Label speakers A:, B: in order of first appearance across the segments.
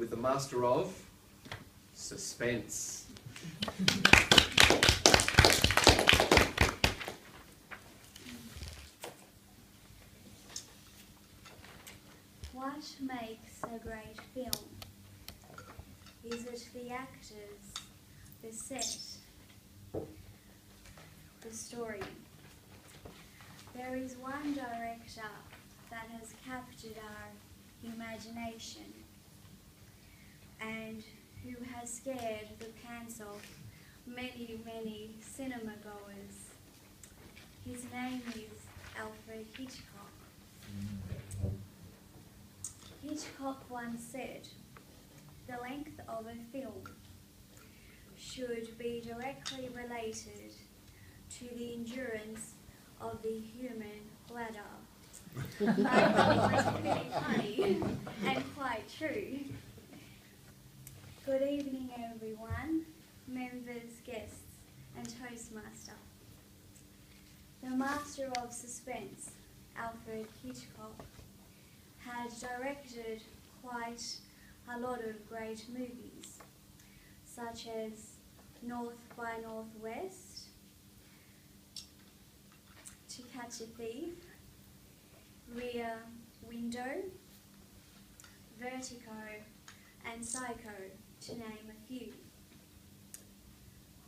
A: with the Master of Suspense.
B: What makes a great film? Is it the actors, the set, the story? There is one director that has captured our imagination and who has scared the pants off many, many cinema goers. His name is Alfred Hitchcock. Hitchcock once said, "The length of a film should be directly related to the endurance of the human bladder." I thought it was pretty funny and quite true. Good evening, everyone, members, guests, and Toastmaster. The Master of Suspense, Alfred Hitchcock, had directed quite a lot of great movies, such as North by Northwest, To Catch a Thief, Rear Window, Vertigo, and Psycho, to name a few.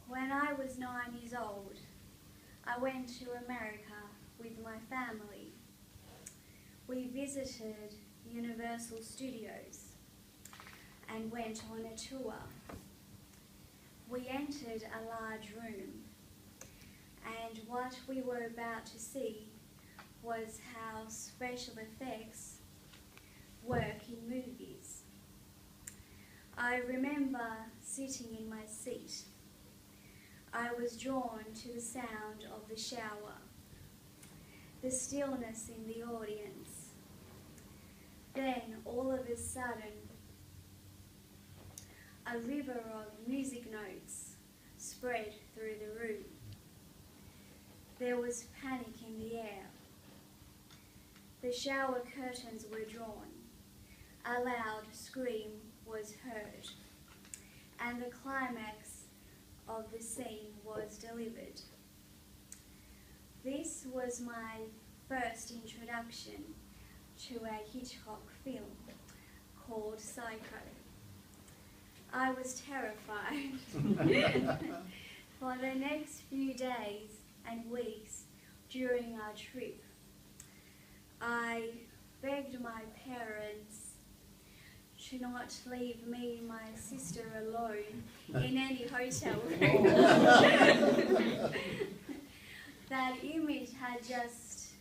B: When I was 9 years old, I went to America with my family. We visited Universal Studios and went on a tour. We entered a large room, and what we were about to see was how special effects work in movies. I remember sitting in my seat. I was drawn to the sound of the shower, the stillness in the audience. Then, all of a sudden, a river of music notes spread through the room. There was panic in the air. The shower curtains were drawn. A loud scream was heard, and the climax of the scene was delivered. This was my first introduction to a Hitchcock film called Psycho. I was terrified. For the next few days and weeks during our trip, I begged my parents to not leave me and my sister alone in any hotel room. That image had just,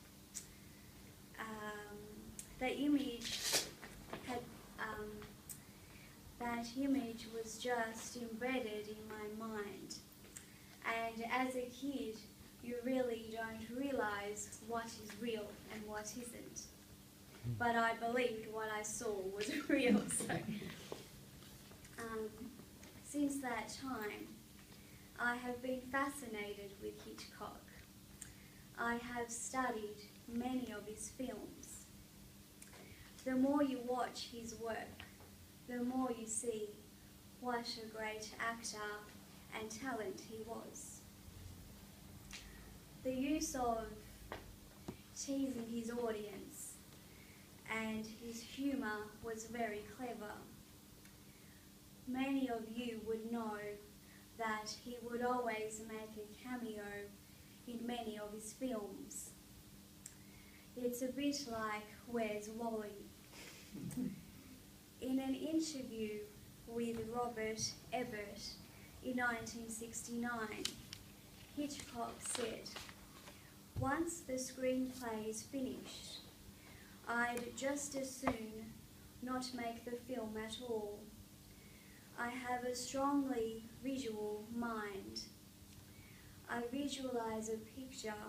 B: that image was just embedded in my mind. And as a kid, you really don't realize what is real and what isn't. But I believed what I saw was real. So, since that time, I have been fascinated with Hitchcock. I have studied many of his films. The more you watch his work, the more you see what a great actor and talent he was. The use of teasing his audience and his humour was very clever. Many of you would know that he would always make a cameo in many of his films. It's a bit like Where's Wally? In an interview with Robert Ebert in 1969, Hitchcock said, "Once the screenplay is finished, I'd just as soon not make the film at all. I have a strongly visual mind. I visualize a picture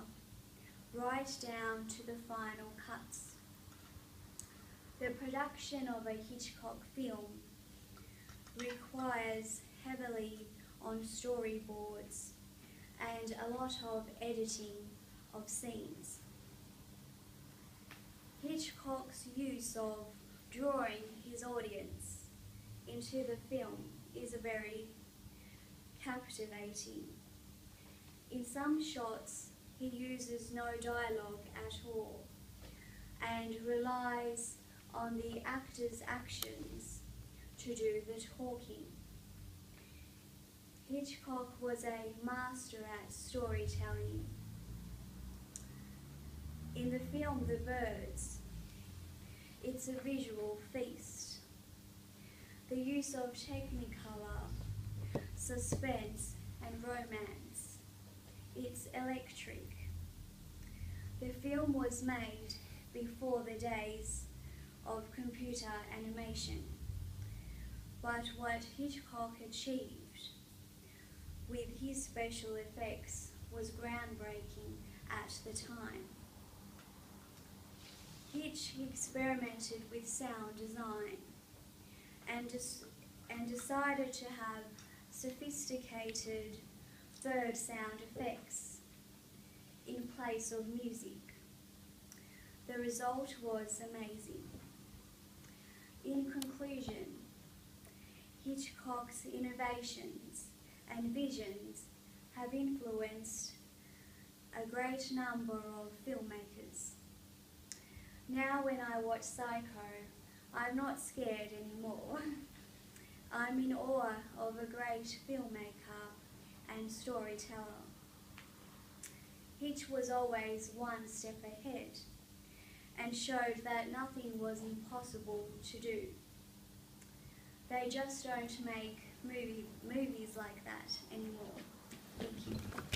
B: right down to the final cuts." The production of a Hitchcock film requires heavily on storyboards and a lot of editing of scenes. Hitchcock's use of drawing his audience into the film is very captivating. In some shots, he uses no dialogue at all and relies on the actor's actions to do the talking. Hitchcock was a master at storytelling. In the film The Birds, it's a visual feast. The use of technicolor, suspense and romance, it's electric. The film was made before the days of computer animation, but what Hitchcock achieved with his special effects was groundbreaking at the time. Hitch experimented with sound design and decided to have sophisticated third sound effects in place of music. The result was amazing. In conclusion, Hitchcock's innovations and visions have influenced a great number of filmmakers. Now when I watch Psycho, I'm not scared anymore. I'm in awe of a great filmmaker and storyteller. Hitch was always one step ahead and showed that nothing was impossible to do. They just don't make movies like that anymore. Thank you.